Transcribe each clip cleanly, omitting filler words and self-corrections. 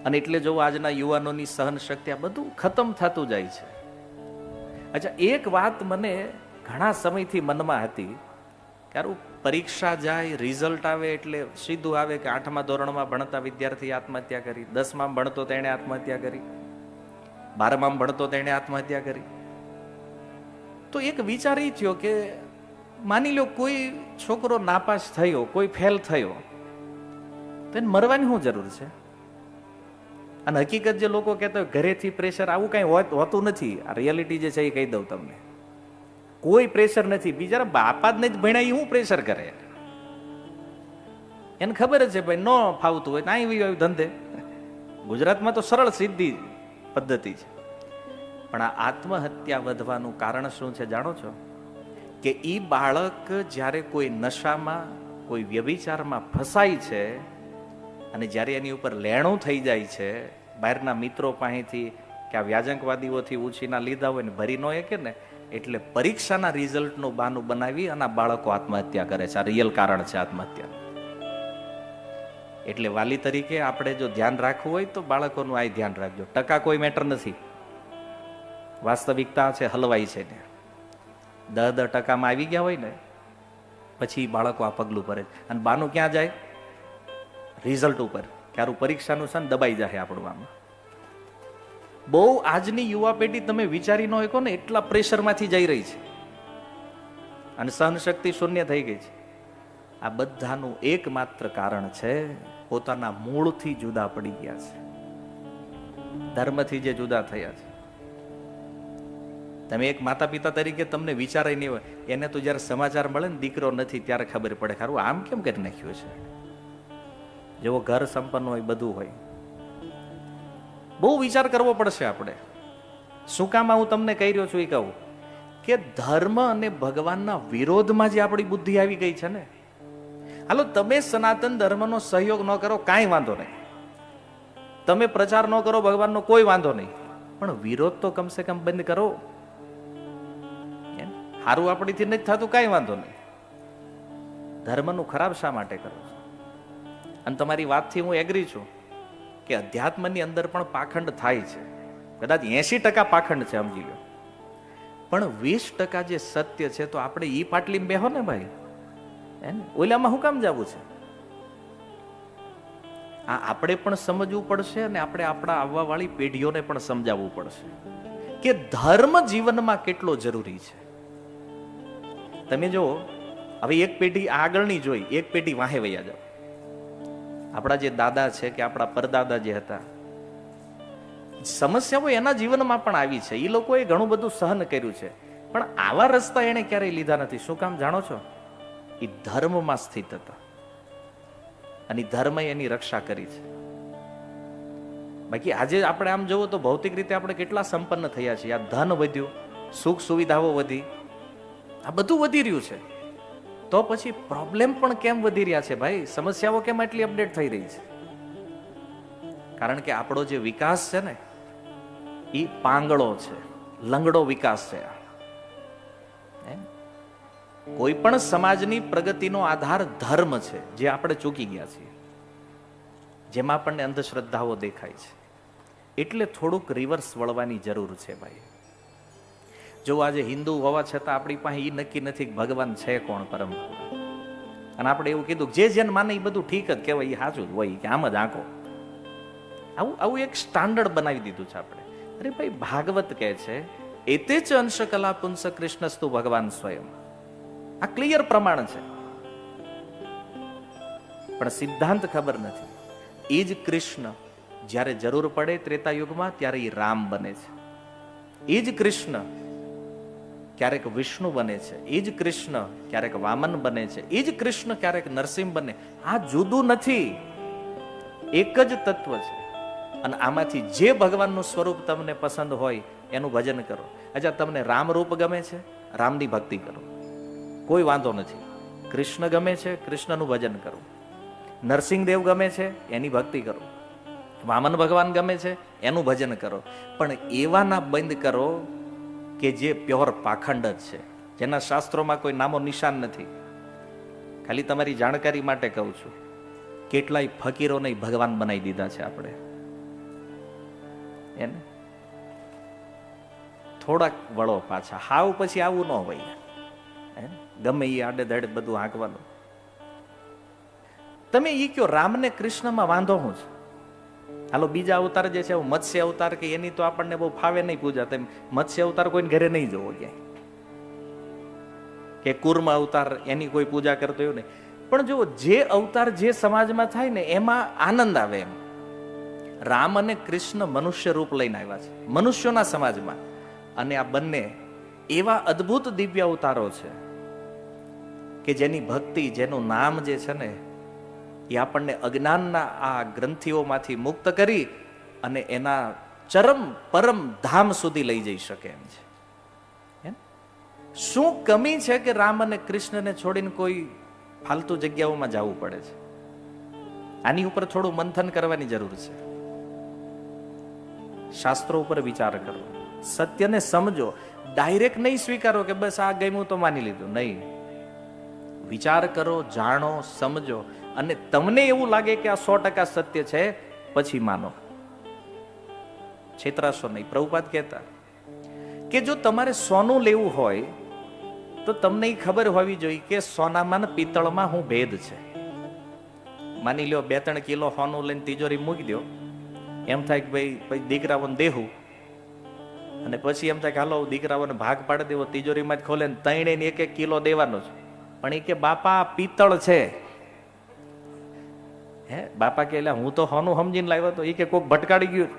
અને એટલે જો આજના યુવાનોની સહન શક્તિ આ બધું ખતમ થતું જાય છે. અચ્છા, એક વાત મને ઘણા સમયથી મનમાં હતી કે પરીક્ષા જાય, રિઝલ્ટ આવે એટલે સીધું આવે કે 8મા ધોરણમાં ભણતા વિદ્યાર્થી આત્મહત્યા કરી, 10માં ભણતો તેણે આત્મહત્યા કરી, 12માં ભણતો તેણે આત્મહત્યા કરી. તો એક વિચાર એ થયો કે માની લો કોઈ છોકરો નાપાસ થયો, કોઈ ફેલ થયો, તો એને મરવાની શું જરૂર છે? અને હકીકત જે લોકો કહેતા હોય ઘરેથી પ્રેશર, આવું કઈ હોતું નથી. આ રિયાલિટી જે છે એ કહી દઉં તમને, કોઈ પ્રેશર નથી. બીજા બાપા જ નથી ભણ્યા, શું પ્રેશર કરે? એને ખબર જ છે ભાઈ, ન ફાવતું હોય તો અહીં આવ્યું ધંધે. ગુજરાતમાં તો સરળ સીધી પદ્ધતિ છે. પણ આ આત્મહત્યા વધવાનું કારણ શું છે જાણો છો? કે ઈ બાળક જ્યારે કોઈ નશામાં, કોઈ વ્યભિચારમાં ફસાય છે અને જ્યારે એની ઉપર લેણું થઈ જાય છે, બહારના મિત્રો પાસેથી કે આ વ્યાજંકવાદીઓથી ઉછીના લીધા હોય ને ભરી ન શકે ને, એટલે પરીક્ષાના રિઝલ્ટનું બહાનું બનાવી અને બાળકો આત્મહત્યા કરે છે. આ રિયલ કારણ છે આત્મહત્યા. એટલે વાલી તરીકે આપણે જો ધ્યાન રાખવું હોય તો બાળકોનું આ ધ્યાન રાખજો. ટકા કોઈ મેટર નથી, વાસ્તવિકતા છે, હલવાઈ છે ને. 10% આવી ગયા હોય ને પછી બાળકો આ પગલું ભરે. અને બાનું ક્યાં જાય? રિઝલ્ટ ઉપર. ક્યારું પરીક્ષાનું છે ને દબાઈ જાય આપણું. આમાં બહુ આજની યુવા પેઢી તમે વિચારી ન શકો ને એટલા પ્રેશરમાંથી જઈ રહી છે અને સહનશક્તિ શૂન્ય થઈ ગઈ છે. આ બધાનું એકમાત્ર કારણ છે પોતાના મૂળથી જુદા પડી ગયા છે, ધર્મથી જે જુદા થયા છે. તમે એક માતા પિતા તરીકે તમને વિચારાય નહીં હોય, એને તો જયારે સમાચાર મળે ને દીકરો નથી ત્યારે ખબર પડે ખરું આમ કેમ કરી નાખ્યું છે. જેવો ઘર સંપન્ન હોય, બધું હોય, બહુ વિચાર કરવો પડશે આપણે. શું કામ હું તમને કહી રહ્યો છું એ કહું કે ધર્મ અને ભગવાનના વિરોધમાં જે આપણી બુદ્ધિ આવી ગઈ છે ને. હાલો, તમે સનાતન ધર્મનો સહયોગ ન કરો કાંઈ વાંધો નહીં, તમે પ્રચાર ન કરો ભગવાનનો કોઈ વાંધો નહીં, પણ વિરોધ તો કમસે કમ બંધ કરો. સારું આપણીથી નથી થતું કાંઈ વાંધો નહીં, ધર્મનું ખરાબ શા માટે કરો છો? અને તમારી વાતથી હું એગ્રી છું કે અધ્યાત્મની અંદર પણ પાખંડ થાય છે. કદાચ 80% પાખંડ છે સમજી લો, પણ 20% જે સત્ય છે તો આપણે ઈ પાટલીમાં બેહો ને ભાઈ, ઓલામાં શું કામ જવું છે? આ આપણે પણ સમજવું પડશે અને આપણે આપણા આવવા વાળી પેઢીઓને પણ સમજાવવું પડશે કે ધર્મ જીવનમાં કેટલો જરૂરી છે. તમે જો હવે એક પેઢી આગળની જોઈ, એક પેઢી વાહે વયા જાઓ. આપણા જે દાદા છે કે આપણા પરદાદા જે હતા, સમસ્યાઓ એના જીવનમાં પણ આવી છે, એ લોકોએ ઘણું બધું સહન કર્યું છે, પણ આવા રસ્તા એને ક્યારેય લીધા નથી. શું કામ જાણો છો? એ ધર્મમાં સ્થિત હતા અને ધર્મએ એની રક્ષા કરી છે. બાકી આજે આપણે આમ જોવો તો ભૌતિક રીતે આપણે કેટલા સંપન્ન થયા છીએ. આ ધન વધ્યું, સુખ સુવિધાઓ વધી, આ બધું વધી રહ્યું છે, તો પછી પ્રોબ્લેમ પણ કેમ વધી રહ્યા છે ભાઈ? સમસ્યાઓ કેમ એટલી અપડેટ થઈ રહી છે? કારણ કે આપણો જે વિકાસ છે ને એ પાંગળો છે, લંગડો વિકાસ છે. કોઈ પણ સમાજની પ્રગતિનો આધાર ધર્મ છે, જે આપણે ચૂકી ગયા છીએ, જેમાં આપણને અંધશ્રદ્ધાઓ દેખાય છે. એટલે થોડુંક રિવર્સ વળવાની જરૂર છે ભાઈ. જો આજે હિન્દુ હોવા છતાં આપણી પાસે એ નક્કી નથી કે ભગવાન છે કોણ, પરમ. અને આપણે એવું કીધું જે જેને માને એ બધું ઠીક જ કહેવાય, એ સાચું જ હોય, કે આમ જ આંખો. આવું એક સ્ટાન્ડર્ડ બનાવી દીધું છે આપણે. અરે ભાઈ, ભાગવત કહે છે એતે ચ અંશ કલા પુંસ કૃષ્ણસ્તુ ભગવાન સ્વયં. આ ક્લિયર પ્રમાણ છે, પણ સિદ્ધાંત ખબર નથી. એ જ કૃષ્ણ જ્યારે જરૂર પડે ત્રેતા યુગમાં ત્યારે એ રામ બને છે. એ જ કૃષ્ણ ક્યારેક વિષ્ણુ બને છે. એ જ કૃષ્ણ ક્યારેક વામન બને છે. એ જ કૃષ્ણ ક્યારેક નરસિંહ બને. આ જુદું નથી, એક જ તત્વ છે. અને આમાંથી જે ભગવાનનું સ્વરૂપ તમને પસંદ હોય એનું ભજન કરો. અચ્છા, તમને રામ રૂપ ગમે છે, રામની ભક્તિ કરો, કોઈ વાંધો નથી. કૃષ્ણ ગમે છે, કૃષ્ણનું ભજન કરો. નરસિંહદેવ ગમે છે, એની ભક્તિ કરો. વામન ભગવાન ગમે છે, એનું ભજન કરો. પણ એવાના બંધ કરો કે જે પ્યોર પાખંડ જ છે, જેના શાસ્ત્રોમાં કોઈ નામો નિશાન નથી. ખાલી તમારી જાણકારી માટે કહું છું, કેટલાય ફકીરોને ભગવાન બનાવી દીધા છે આપણે. એને થોડાક વળો પાછા, હાવ પછી આવું ન હોય, ગમે એ આડે દાડે બધું હાંકવાનું. તમે ઈ કયો રામને કૃષ્ણમાં વાંધો હું છે? હાલો બીજા અવતાર જે છે મત્સ્ય અવતાર કે એની તો આપણને બહુ ફાવે નહીં પૂજા. તેમ મત્સ્ય અવતાર કોઈને ઘરે નહીં જોવો ક્યાંય, કે કુર્મ અવતાર એની કોઈ પૂજા કરતો એવું નહીં. પણ જો જે અવતાર જે સમાજમાં થાય ને એમાં આનંદ આવે. એમ રામ અને કૃષ્ણ મનુષ્ય રૂપ લઈને આવ્યા છે મનુષ્યોના સમાજમાં, અને આ બંને એવા અદ્ભુત દિવ્ય અવતારો છે કે જેની ભક્તિ, જેનું નામ જે છે ને એ આપણને અજ્ઞાનના આ ગ્રંથિઓમાંથી મુક્ત કરી અને એના ચરમ પરમ ધામ સુધી લઈ જઈ શકે એમ છે. શું કમી છે કે રામ અને કૃષ્ણને છોડીને કોઈ ફાલતુ જગ્યાઓમાં જવું પડે છે? આની ઉપર થોડું મંથન કરવાની જરૂર છે. શાસ્ત્રો ઉપર વિચાર કરો, સત્યને સમજો. ડાયરેક્ટ નહીં સ્વીકારો કે બસ આ ગમ્યું તો માની લીધું. નહીં, વિચાર કરો, જાણો, સમજો, અને તમને એવું લાગે કે આ 100% સત્ય છે પછી માનો. છેતરાશો નહીં. પ્રભુપાદ કહેતા કે જો તમારે સોનું લેવું હોય તો તમને એ ખબર હોવી જોઈએ કે સોનામાં ને પિત્તળમાં શું ભેદ છે. માની લ્યો 2-3 કિલો સોનું લઈને તિજોરી મૂકી દો, એમ થાય કે ભાઈ દીકરાઓને દેવું, અને પછી એમ થાય કે હાલો દીકરાઓને ભાગ પાડી દેવો, તિજોરીમાં જ ખોલે ને 3 કિલો દેવાનો છે. પણ એ કે બાપા પિત્તળ છે. હે બાપા કે હું તો સોનું સમજીને લાવ્યો તો, એ કે કોક ભટકાડી ગયું.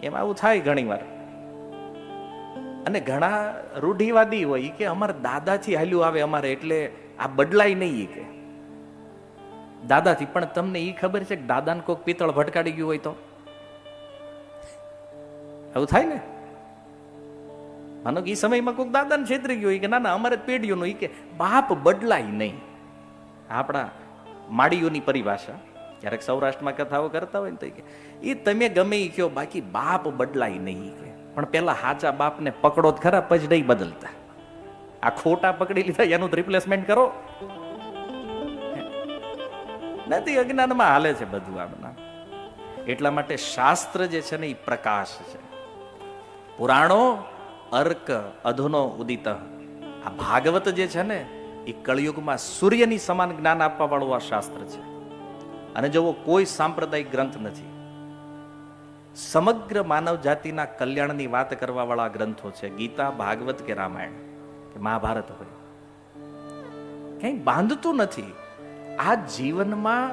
એમ આવું થાય ઘણી વાર. અને ઘણા રૂઢિવાદી હોય કે અમારા દાદાથી હાલ્યું આવે અમારે, એટલે આ બદલાય નહીં કે દાદાથી. પણ તમને એ ખબર છે કે દાદાને કોઈક પિત્તળ ભટકાડી ગયું હોય તો આવું થાય ને? માનો કે એ સમયમાં કોઈક દાદાને છેતરી ગયું હોય કે ના ના અમારે પેઢીઓનું, એ કે બાપ બદલાય નહીં. આપણા માળીઓની પરિભાષા, ક્યારેક સૌરાષ્ટ્રમાં કથાઓ કરતા હોય ને તો એ તમે ગમે એ કહો, બાકી બાપ બદલાય નહીં કે. પણ પેલા સાચા બાપને પકડો જ ખરા, પછી નહીં બદલતા. આ ખોટા પકડી લીધા એનું રિપ્લેસમેન્ટ કરો નથી. અજ્ઞાનમાં હાલે છે બધું આમના. એટલા માટે શાસ્ત્ર જે છે ને એ પ્રકાશ છે. પુરાણો અર્ક અધુનો ઉદિત. આ ભાગવત જે છે ને એ કળિયુગમાં સૂર્યની સમાન જ્ઞાન આપવા વાળું આ શાસ્ત્ર છે. અને જો કોઈ સાંપ્રદાયિક ગ્રંથ નથી. સમગ્ર માનવ જાતિના કલ્યાણની વાત કરવા વાળા ગ્રંથો છે. ગીતા, ભાગવત કે રામાયણ કે મહાભારત હોય, કઈ બાંધતું નથી. આ જીવનમાં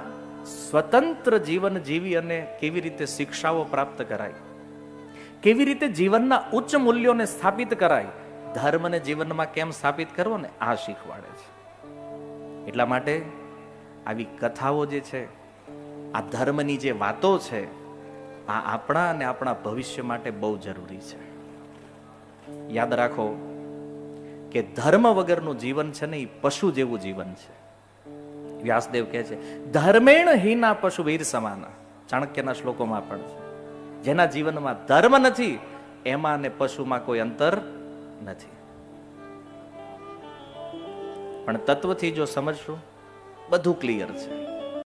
સ્વતંત્ર જીવન જીવી અને કેવી રીતે શિક્ષાઓ પ્રાપ્ત કરાય, કેવી રીતે જીવનના ઉચ્ચ મૂલ્યોને સ્થાપિત કરાય, ધર્મને જીવનમાં કેમ સ્થાપિત કરવો ને આ શીખવાડે છે. એટલા માટે આવી કથાઓ જે છે, આ ધર્મની જે વાતો છે, આ આપણા અને આપણા ભવિષ્ય માટે બહુ જરૂરી છે. યાદ રાખો કે ધર્મ વગરનું જીવન છે ને એ પશુ જેવું જીવન છે. વ્યાસદેવ કહે છે ધર્મેણ હીના પશુ વીર સમાના. ચાણક્યના શ્લોકોમાં પણ છે. જેના જીવનમાં ધર્મ નથી એમાં અને પશુમાં કોઈ અંતર નથી. પણ તત્વથી જો સમજશું બધું ક્લિયર છે.